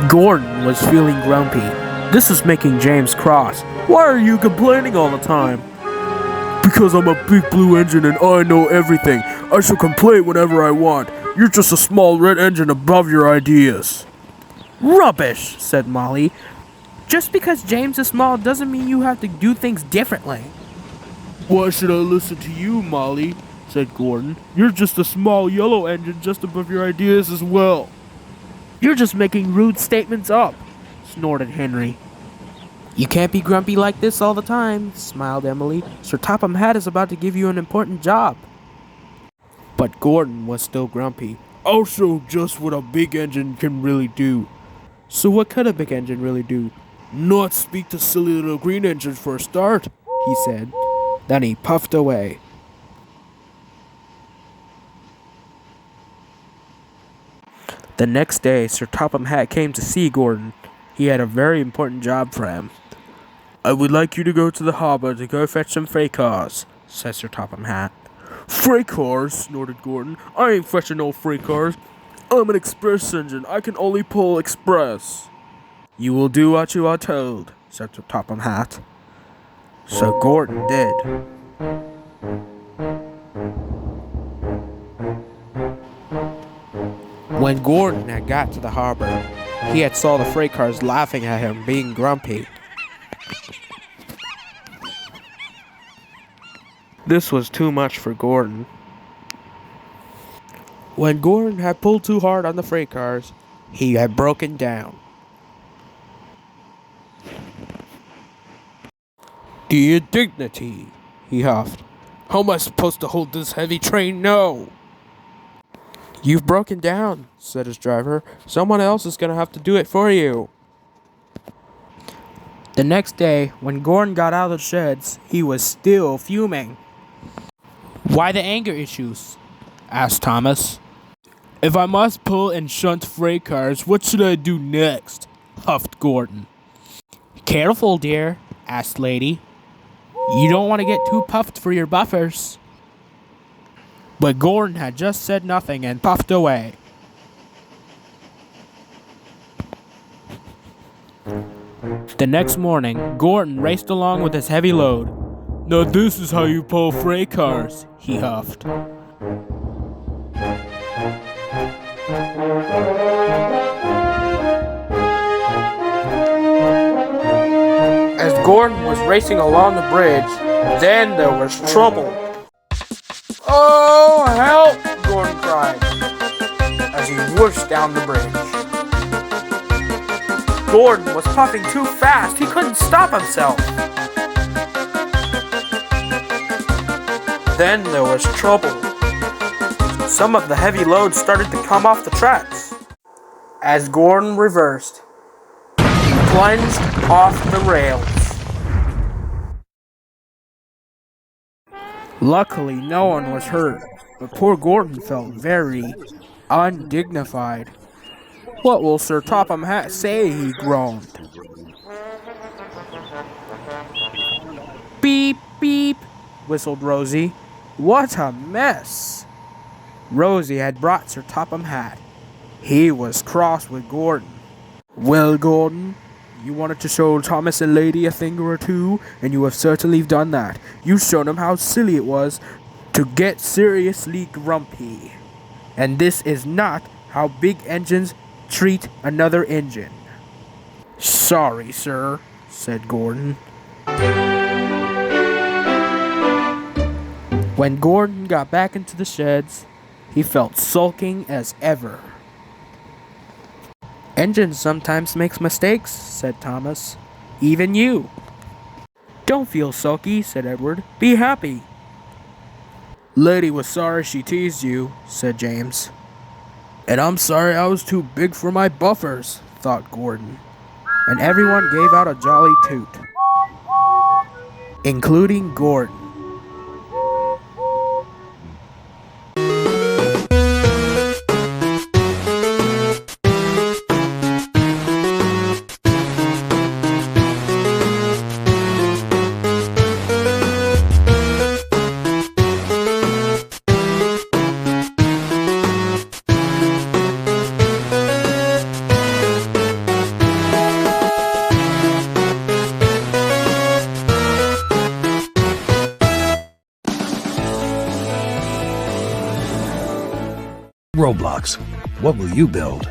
Gordon was feeling grumpy. This was making James cross. Why are you complaining all the time? Because I'm a big blue engine and I know everything. I shall complain whenever I want. You're just a small red engine above your ideas. Rubbish, said Molly. Just because James is small doesn't mean you have to do things differently. Why should I listen to you, Molly? Said Gordon. You're just a small yellow engine just above your ideas as well. You're just making rude statements up, snorted Henry. You can't be grumpy like this all the time, smiled Emily. Sir Topham Hatt is about to give you an important job. But Gordon was still grumpy. I'll show just what a big engine can really do. So what could a big engine really do? Not speak to silly little green engines for a start, he said. Then he puffed away. The next day, Sir Topham Hatt came to see Gordon. He had a very important job for him. I would like you to go to the harbour to go fetch some freight cars, said Sir Topham Hatt. Freight cars? Snorted Gordon. I ain't fetching no freight cars. I'm an express engine. I can only pull express. You will do what you are told, said Sir Topham Hatt. So Gordon did. When Gordon had got to the harbor, he had saw the freight cars laughing at him being grumpy. This was too much for Gordon. When Gordon had pulled too hard on the freight cars, he had broken down. The indignity, he huffed. How am I supposed to hold this heavy train? No! You've broken down, said his driver. Someone else is going to have to do it for you. The next day, when Gordon got out of the sheds, he was still fuming. Why the anger issues? Asked Thomas. If I must pull and shunt freight cars, what should I do next? Huffed Gordon. Careful, dear, asked Lady. You don't want to get too puffed for your buffers. But Gordon had just said nothing and puffed away. The next morning, Gordon raced along with his heavy load. Now this is how you pull freight cars, he huffed. As Gordon was racing along the bridge, then there was trouble. Oh, help! Gordon cried as he whooshed down the bridge. Gordon was puffing too fast. He couldn't stop himself. Then there was trouble. Some of the heavy loads started to come off the tracks. As Gordon reversed, he plunged off the rails. Luckily, no one was hurt, but poor Gordon felt very undignified. What will Sir Topham Hatt say? He groaned. Beep, beep, whistled Rosie. What a mess! Rosie had brought Sir Topham Hatt. He was cross with Gordon. Well, Gordon, you wanted to show Thomas and Lady a thing or two, and you have certainly done that. You've shown them how silly it was to get seriously grumpy. And this is not how big engines treat another engine. Sorry, sir, said Gordon. When Gordon got back into the sheds, he felt sulking as ever. Engines sometimes makes mistakes, said Thomas. Even you. Don't feel sulky, said Edward. Be happy. Lady was sorry she teased you, said James. And I'm sorry I was too big for my buffers, thought Gordon. And everyone gave out a jolly toot, including Gordon. Roblox. What will you build?